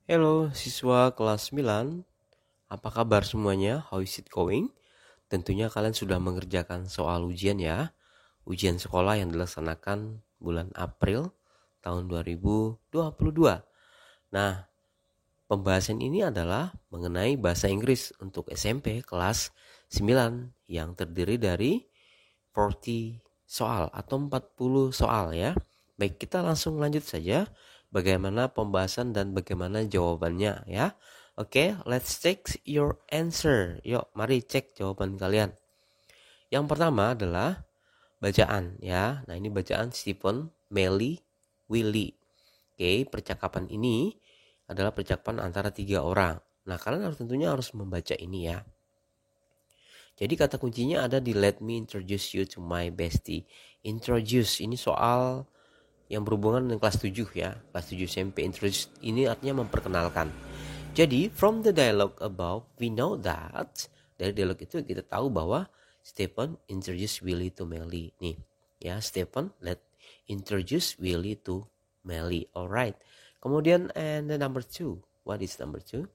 Halo siswa kelas 9, apa kabar semuanya? How is it going? Tentunya kalian sudah mengerjakan soal ujian ya. Ujian sekolah yang dilaksanakan bulan April tahun 2022. Nah, pembahasan ini adalah mengenai bahasa Inggris untuk SMP kelas 9 yang terdiri dari 40 soal atau 40 soal ya. Baik, kita langsung lanjut saja bagaimana pembahasan dan bagaimana jawabannya ya. Oke, let's check your answer. Yuk, mari cek jawaban kalian. Yang pertama adalah bacaan ya. Nah, ini bacaan Stephen, Melly, Willy. Oke, percakapan ini adalah percakapan antara 3 orang. Nah, kalian tentunya harus membaca ini ya. Jadi kata kuncinya ada di let me introduce you to my bestie. Introduce ini soal yang berhubungan dengan kelas 7 ya. Kelas 7 SMP. Introduce ini artinya memperkenalkan. Jadi from the dialogue above we know that dari dialog itu kita tahu bahwa Stephen introduce Willy to Melly. Nih ya, Stephen let introduce Willy to Melly. Alright. Kemudian and the number 2. What is number 2?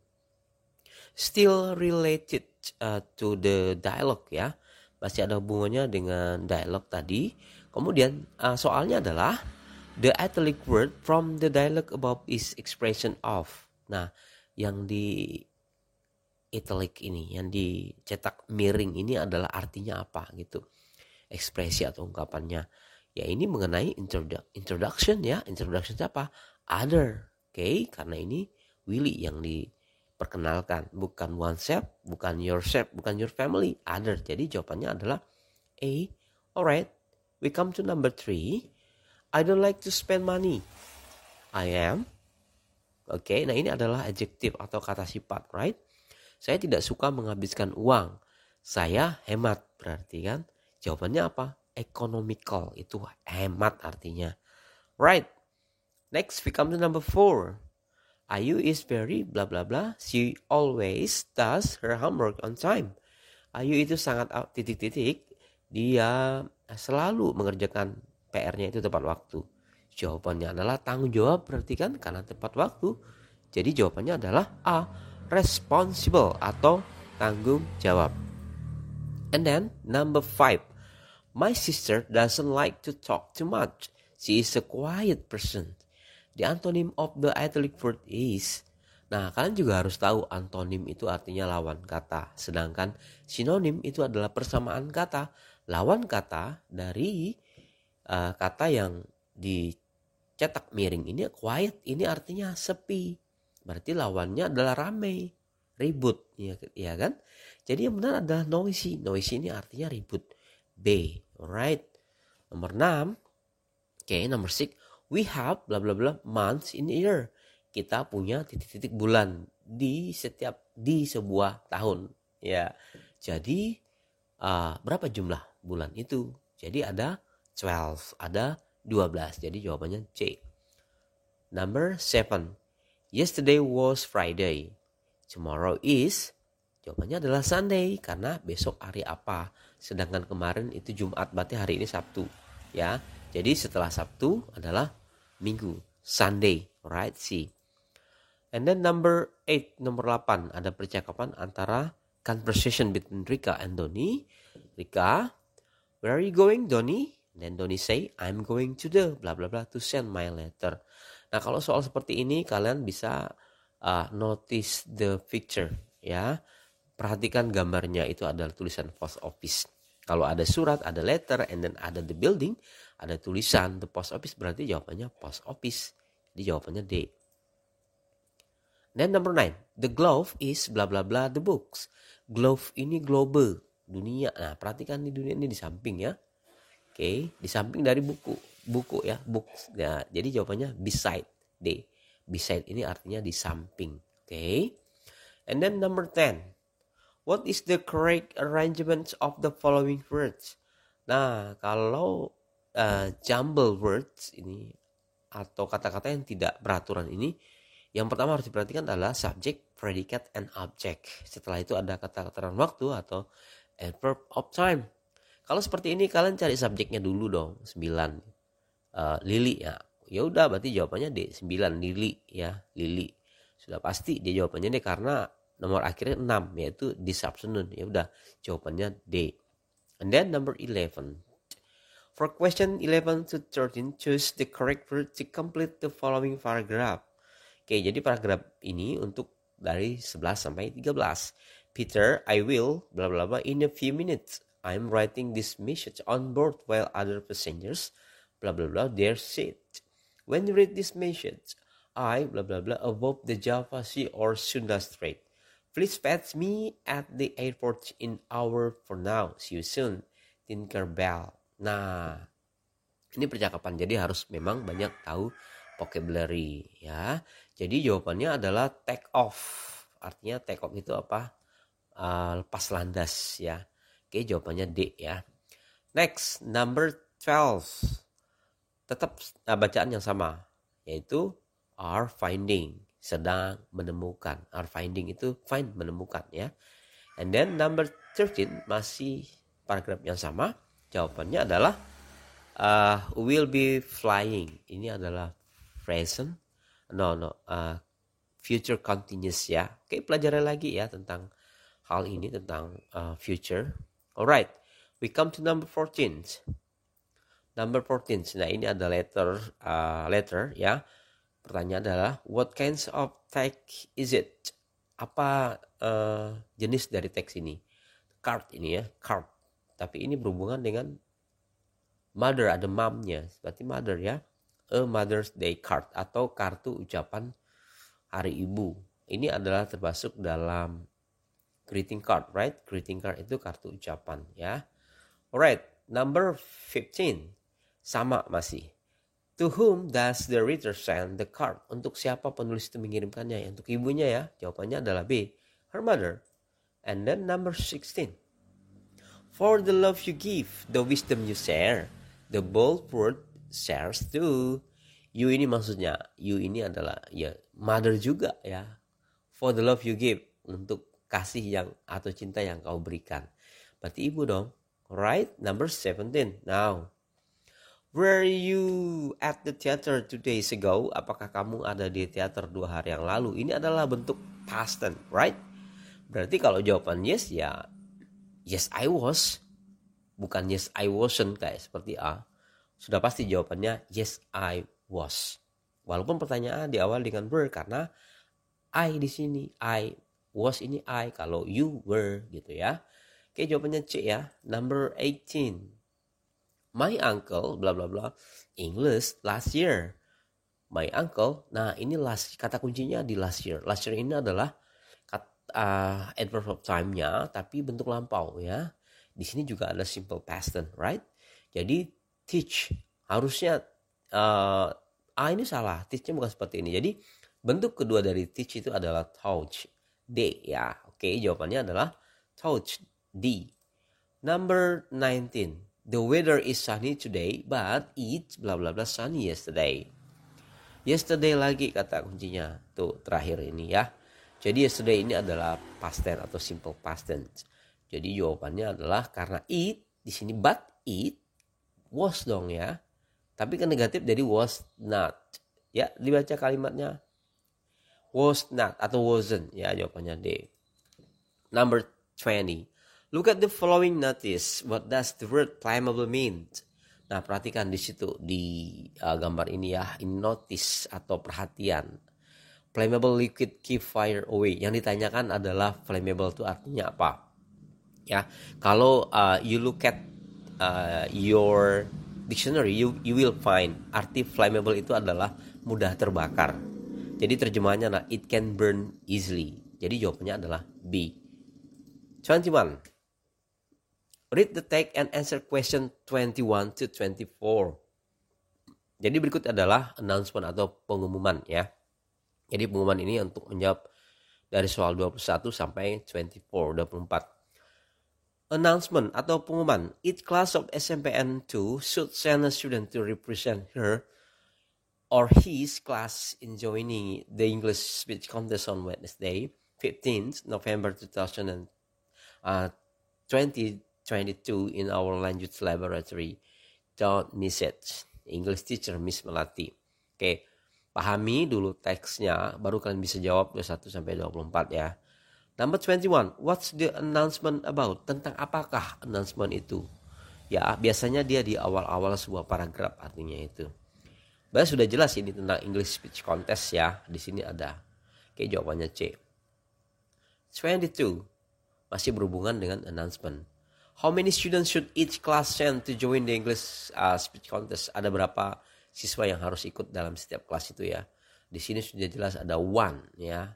Still related to the dialogue ya, masih ada hubungannya dengan dialog tadi. Kemudian soalnya adalah the italic word from the dialogue above is expression of. Nah, yang di italic ini, yang dicetak miring ini adalah artinya apa gitu, ekspresi atau ungkapannya. Ya ini mengenai introduction ya. Introduction siapa? Other. Oke, karena ini Willy yang diperkenalkan, bukan oneself, bukan yourself, bukan your family, other. Jadi jawabannya adalah A. Alright, we come to number 3. I don't like to spend money. I am. Oke, nah ini adalah adjective atau kata sifat, right? Saya tidak suka menghabiskan uang. Saya hemat, berarti kan jawabannya apa? Economical, itu hemat artinya. Right. Next we come to number 4. Ayu is very bla bla bla. She always does her homework on time. Ayu itu sangat titik-titik. Dia selalu mengerjakan PR-nya itu tepat waktu. Jawabannya adalah tanggung jawab, berarti kan karena tepat waktu. Jadi jawabannya adalah A. Responsible atau tanggung jawab. And then number 5. My sister doesn't like to talk too much. She is a quiet person. The antonym of the italic word is. Nah, kalian juga harus tahu antonim itu artinya lawan kata. Sedangkan sinonim itu adalah persamaan kata. Lawan kata dari kata yang dicetak miring ini quiet. Ini artinya sepi. Berarti lawannya adalah ramai, ribut, ya kan? Jadi yang benar adalah noisy. Noisy ini artinya ribut. B. Alright. Nomor 6. Okay, number 6. We have bla bla bla months in a year. Kita punya titik-titik bulan di sebuah tahun. Ya. Jadi berapa jumlah bulan itu? Jadi ada 12, ada 12. Jadi jawabannya C. Number 7. Yesterday was Friday. Tomorrow is. Jawabannya adalah Sunday karena besok hari apa. Sedangkan kemarin itu Jumat, berarti hari ini Sabtu. Ya. Jadi setelah Sabtu adalah Minggu. Sunday. Right, C. And then number 8, nomor 8. Ada percakapan antara conversation between Rika and Doni. Rika, where are you going, Doni? Then Doni say, I'm going to the bla bla bla to send my letter. Nah, kalau soal seperti ini kalian bisa notice the picture ya. Perhatikan gambarnya, itu adalah tulisan post office. Kalau ada surat, ada letter, and then ada the building, ada tulisan the post office, berarti jawabannya post office. Jadi jawabannya D. Then number 9, the glove is bla bla bla the books. Glove ini globe, dunia. Nah, perhatikan di dunia ini di samping ya. Oke, di samping dari buku ya, books. Nah, jadi jawabannya beside, D. Beside ini artinya di samping. Oke. And then number 10. What is the correct arrangement of the following words? Nah, kalau jumble words ini atau kata-kata yang tidak beraturan ini, yang pertama harus diperhatikan adalah subject, predicate, and object. Setelah itu ada kata keterangan waktu atau adverb of time. Kalau seperti ini kalian cari subjeknya dulu dong. 9. Lili ya. Ya udah berarti jawabannya D. 9 Lili ya, Lili. Sudah pasti dia jawabannya D karena nomor akhirnya 6 yaitu this afternoon. Ya udah jawabannya D. And then number 11. For question 11 to 13, choose the correct word to complete the following paragraph. Oke, jadi paragraf ini untuk dari 11 sampai 13. Peter, I will, blah blah blah, in a few minutes. I'm writing this message on board while other passengers, blah blah blah, their seat. When you read this message, I, blah blah blah, above the Java Sea or Sunda Strait. Please fetch me at the airport in hour for now. See you soon. Tinkerbell. Nah, ini percakapan. Jadi harus memang banyak tahu vocabulary ya. Jadi jawabannya adalah take off. Artinya take off itu apa? Lepas landas ya. Oke, jawabannya D ya. Next, number 12. Tetap bacaan yang sama, yaitu are finding, sedang menemukan. Are finding itu find, menemukan ya. And then number 13 masih paragraf yang sama. Jawabannya adalah will be flying. Ini adalah present. Future continuous ya. Oke, pelajari lagi ya tentang hal ini, tentang future. Alright, we come to number 14. Number 14. Nah, ini ada letter ya. Pertanyaan adalah what kinds of text is it? Apa jenis dari teks ini? Card ini ya, card. Tapi ini berhubungan dengan mother, ada momnya. Berarti mother ya. A Mother's Day card atau kartu ucapan Hari Ibu. Ini adalah termasuk dalam greeting card, right? Greeting card itu kartu ucapan ya. Alright, number 15. Sama masih. To whom does the reader send the card? Untuk siapa penulis itu mengirimkannya? Untuk ibunya ya. Jawabannya adalah B, her mother. And then number 16. For the love you give, the wisdom you share, the bold word shares too. You ini maksudnya, you ini adalah ya mother juga ya. For the love you give, untuk kasih yang atau cinta yang kau berikan. Berarti ibu dong. Right? Number 17. Now, were you at the theater 2 days ago? Apakah kamu ada di teater 2 hari yang lalu? Ini adalah bentuk past tense, right? Berarti kalau jawaban yes ya, yes I was. Bukan yes I wasn't kayak seperti A. Sudah pasti jawabannya yes I was. Walaupun pertanyaan diawali dengan were karena I di sini. I was ini I. Kalau you were gitu ya. Oke, jawabannya C ya. Number 18. My uncle bla bla bla English last year. My uncle. Nah, ini last, kata kuncinya di last year. Last year ini adalah adverb of time-nya tapi bentuk lampau ya. Di sini juga ada simple past tense, right? Jadi teach harusnya ini salah. Teach-nya bukan seperti ini. Jadi bentuk kedua dari teach itu adalah taught. D ya. Oke, jawabannya adalah taught. D. Number 19. The weather is sunny today, but it's bla bla bla sunny yesterday. Yesterday lagi kata kuncinya. Tuh terakhir ini ya. Jadi yesterday ini adalah past tense atau simple past tense. Jadi jawabannya adalah karena it di sini but it was dong ya. Tapi kan negatif jadi was not. Ya, dibaca kalimatnya. Was not atau wasn't ya, jawabannya D. Number 20. Look at the following notice. What does the word flammable mean? Nah, perhatikan di situ di gambar ini ya, in notice atau perhatian. Flammable liquid keep fire away. Yang ditanyakan adalah flammable itu artinya apa? Ya, kalau you look at your dictionary, you will find arti flammable itu adalah mudah terbakar. Jadi terjemahannya nah, it can burn easily. Jadi jawabannya adalah B. 21. Read the text and answer question 21 to 24. Jadi berikut adalah announcement atau pengumuman ya. Jadi pengumuman ini untuk menjawab dari soal 21 sampai 24. Announcement atau pengumuman. Each class of SMPN2 should send a student to represent her or his class in joining the English speech contest on Wednesday, 15th November 2022 in our language laboratory. Don't miss it. English teacher Miss Melati. Okay. Pahami dulu teksnya, baru kalian bisa jawab 21 sampai 24 ya. Number 21, what's the announcement about? Tentang apakah announcement itu? Ya, biasanya dia di awal-awal sebuah paragraf artinya itu. Bahas sudah jelas ini tentang English Speech Contest ya. Di sini ada. Oke, jawabannya C. 22, masih berhubungan dengan announcement. How many students should each class send to join the English Speech Contest? Ada berapa siswa yang harus ikut dalam setiap kelas itu ya? Di sini sudah jelas ada one ya.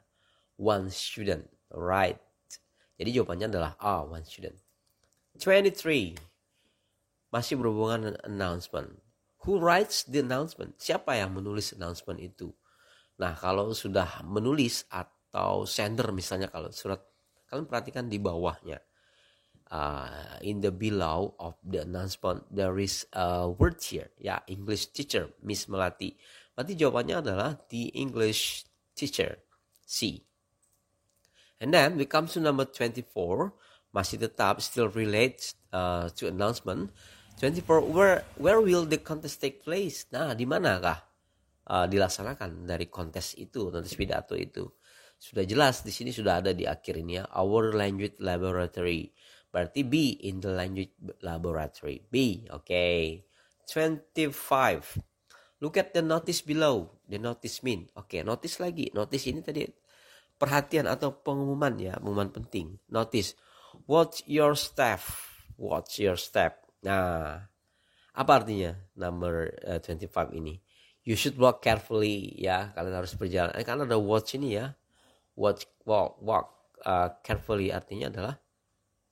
One student, right? Jadi jawabannya adalah A, one student. 23, masih berhubungan dengan announcement. Who writes the announcement? Siapa yang menulis announcement itu? Nah, kalau sudah menulis atau sender misalnya kalau surat, kalian perhatikan di bawahnya. In the below of the announcement there is a word here. Ya, English teacher, Miss Melati. Berarti jawabannya adalah the English teacher, C. And then we come to number 24. Masih tetap still relates to announcement. 24, where will the contest take place? Nah, di manakah dilaksanakan dari kontes itu, kontes pidato itu? Sudah jelas di sini sudah ada di akhir ini ya, our language laboratory. Berarti B, in the language laboratory. B, okay. 25. Look at the notice below. The notice mean. Okay, notice lagi. Notice ini tadi perhatian atau pengumuman ya, pengumuman penting. Notice. Watch your step. Watch your step. Nah, apa artinya number 25 ini? You should walk carefully ya, kalian harus berjalan. Karena ada watch ini ya. Watch, walk carefully artinya adalah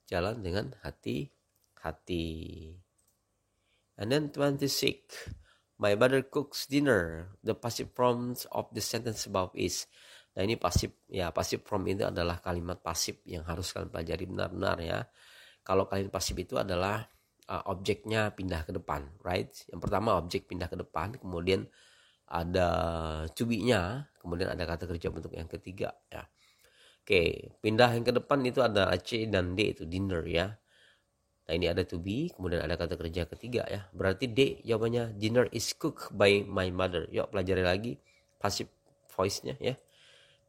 jalan dengan hati-hati. And then 26. My mother cooks dinner. The passive forms of the sentence above is. Nah, ini pasif ya, passive form itu adalah kalimat pasif yang harus kalian pelajari benar-benar ya. Kalau kalian pasif itu adalah objeknya pindah ke depan, right? Yang pertama objek pindah ke depan, kemudian ada to be-nya, kemudian ada kata kerja bentuk yang ketiga ya. Oke, pindah yang ke depan itu ada C dan D, itu dinner ya. Nah, ini ada to be, kemudian ada kata kerja ketiga ya. Berarti D jawabannya, dinner is cooked by my mother. Yuk pelajari lagi passive voice-nya ya.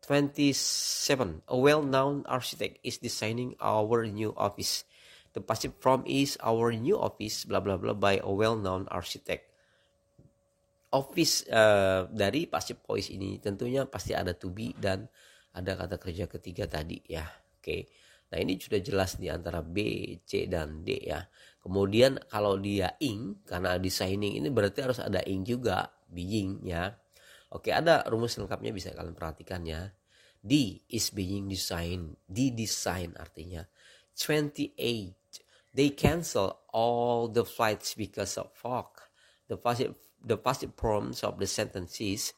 27. A well-known architect is designing our new office. The passive form is our new office bla bla bla by a well-known architect. Office dari passive voice ini tentunya pasti ada to be dan ada kata kerja ketiga tadi ya. Oke. Nah, ini sudah jelas di antara B, C dan D ya. Kemudian kalau dia ing, karena designing ini berarti harus ada ing juga, being ya. Oke, ada rumus lengkapnya bisa kalian perhatikan ya. D is being designed. D design artinya. 28. They cancel all the flights because of fog. The passive forms of the sentences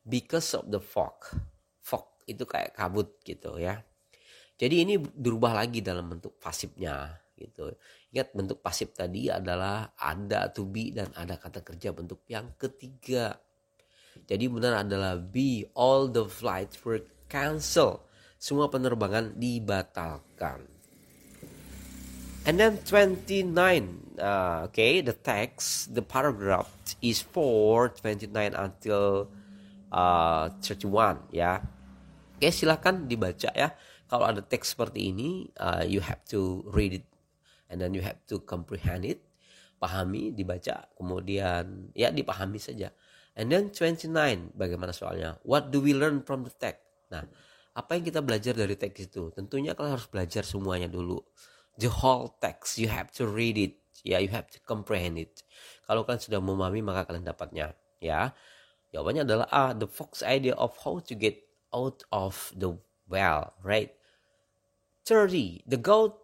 because of the fog. Fog itu kayak kabut gitu ya. Jadi ini berubah lagi dalam bentuk pasifnya gitu. Ingat bentuk pasif tadi adalah ada to be dan ada kata kerja bentuk yang ketiga. Jadi benar adalah B, all the flights were cancelled. Semua penerbangan dibatalkan. And then 29, okay, the text, the paragraph is for 29 until 31 ya. Oke, silakan dibaca ya. Kalau ada teks seperti ini, you have to read it and then you have to comprehend it. Pahami, dibaca, kemudian ya dipahami saja. And then 29, bagaimana soalnya? What do we learn from the text? Nah, apa yang kita belajar dari teks itu? Tentunya kalian harus belajar semuanya dulu. The whole text, you have to read it. Ya, you have to comprehend it. Kalau kalian sudah memahami, maka kalian dapatnya. Ya, jawabannya adalah A, the fox idea of how to get out of the well, right? 30, the goat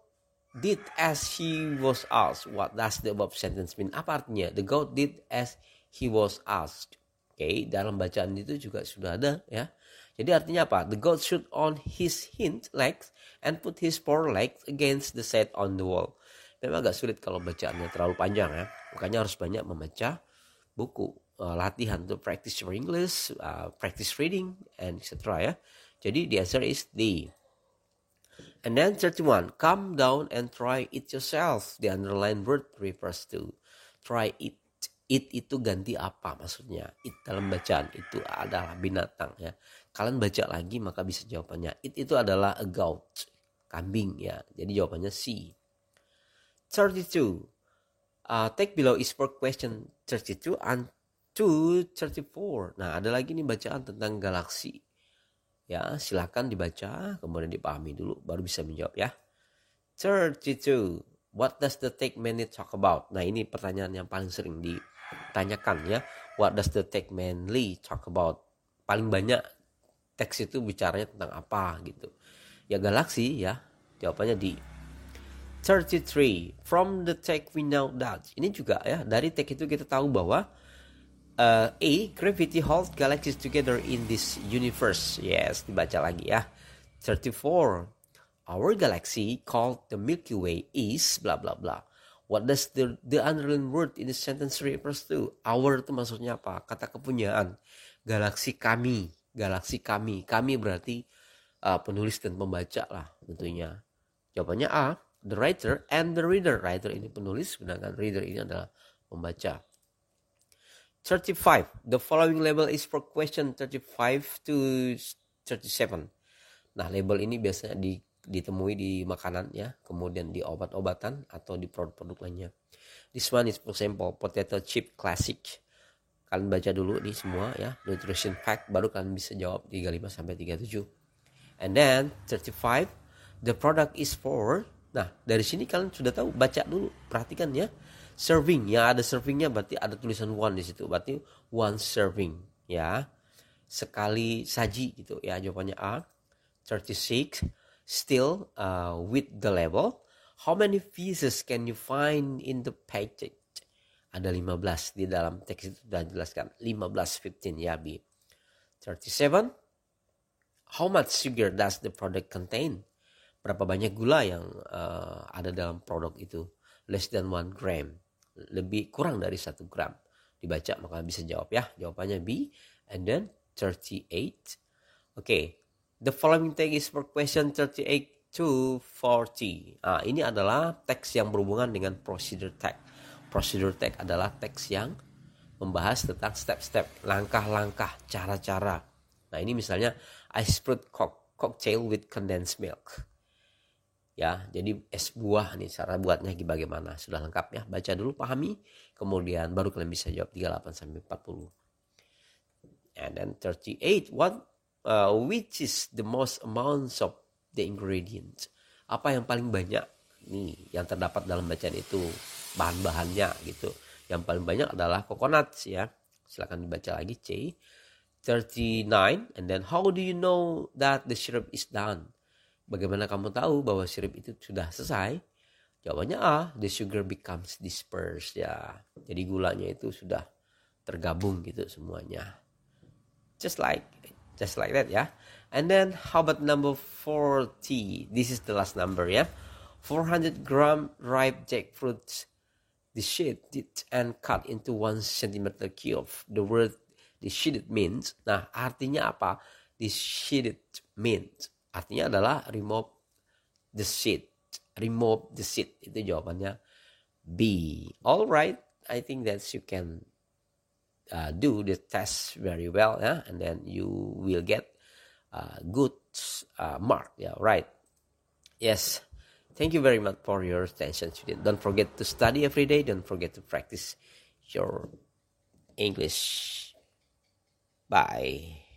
did as he was asked. What does the above sentence mean? Apa artinya? The goat did as he was asked. Oke, dalam bacaan itu juga sudah ada ya. Jadi artinya apa? The goat stood on his hind legs and put his forelegs against the set on the wall. Memang agak sulit kalau bacaannya terlalu panjang ya. Makanya harus banyak membaca buku, latihan untuk practice your English, practice reading, and etc. ya. Jadi the answer is D. And then 31, come down and try it yourself. The underlined word refers to try it. It itu ganti apa maksudnya? It dalam bacaan itu adalah binatang ya. Kalian baca lagi maka bisa jawabannya. It itu adalah a goat, kambing ya. Jadi jawabannya C. 32. Take below is for question 32 and to 34. Nah, ada lagi nih bacaan tentang galaksi. Ya, silakan dibaca, kemudian dipahami dulu baru bisa menjawab ya. 32. What does the take mainly talk about? Nah, ini pertanyaan yang paling sering ditanyakan ya. What does the take mainly talk about? Paling banyak teks itu bicaranya tentang apa gitu. Ya galaksi ya. Jawabannya di 33. From the text we know that. Ini juga ya, dari teks itu kita tahu bahwa A. Gravity holds galaxies together in this universe. Yes, dibaca lagi ya. 34. Our galaxy called the Milky Way is bla bla bla. What does the underlying word in the sentence refers to? Our itu maksudnya apa? Kata kepunyaan. Galaksi kami. Galaksi kami. Kami berarti penulis dan pembaca lah tentunya. Jawabannya A. The writer and the reader. Writer ini penulis, sedangkan reader ini adalah pembaca. 35. The following label is for question 35 to 37. Nah, label ini biasanya ditemui di makanan ya, kemudian di obat-obatan atau di produk-produk lainnya. This one is for example potato chip classic. Kalian baca dulu nih semua ya, nutrition fact, baru kalian bisa jawab 35 sampai 37. And then 35, the product is for. Nah, dari sini kalian sudah tahu, baca dulu, perhatikan ya. Serving, ya ada servingnya berarti ada tulisan one di situ, berarti one serving ya. Sekali saji gitu ya, jawabannya A. 36, still with the label. How many pieces can you find in the package? Ada 15 di dalam teks itu sudah jelaskan. 15 ya B. 37. How much sugar does the product contain? Berapa banyak gula yang ada dalam produk itu? Less than 1 gram. Lebih kurang dari 1 gram. Dibaca maka bisa jawab ya. Jawabannya B. And then 38. Okay. The following text is for question 38 to 40. Ini adalah teks yang berhubungan dengan procedure text. Procedure text adalah teks yang membahas tentang step-step, langkah-langkah, cara-cara. Nah, ini misalnya ice fruit cocktail with condensed milk. Ya, jadi es buah nih, cara buatnya bagaimana. Sudah lengkap ya. Baca dulu, pahami, kemudian baru kalian bisa jawab 38 sampai 40. And then 38, which is the most amounts of the ingredients? Apa yang paling banyak nih yang terdapat dalam bacaan itu, bahan-bahannya gitu. Yang paling banyak adalah coconut ya. Silakan dibaca lagi C. 39, and then how do you know that the syrup is done? Bagaimana kamu tahu bahwa sirup itu sudah selesai? Jawabannya A, the sugar becomes dispersed ya. Jadi gulanya itu sudah tergabung gitu semuanya. Just like that ya. And then how about number 40? This is the last number ya. 400 gram ripe jackfruit sheared and cut into 1 centimeter cube. The word sheared means. Nah, artinya apa? Sheared means. Artinya adalah remove the seed. Remove the seed. Itu jawabannya B. Alright. I think that you can do the test very well. Yeah? And then you will get good mark. Yeah, right. Yes. Thank you very much for your attention, student. Don't forget to study every day. Don't forget to practice your English. Bye.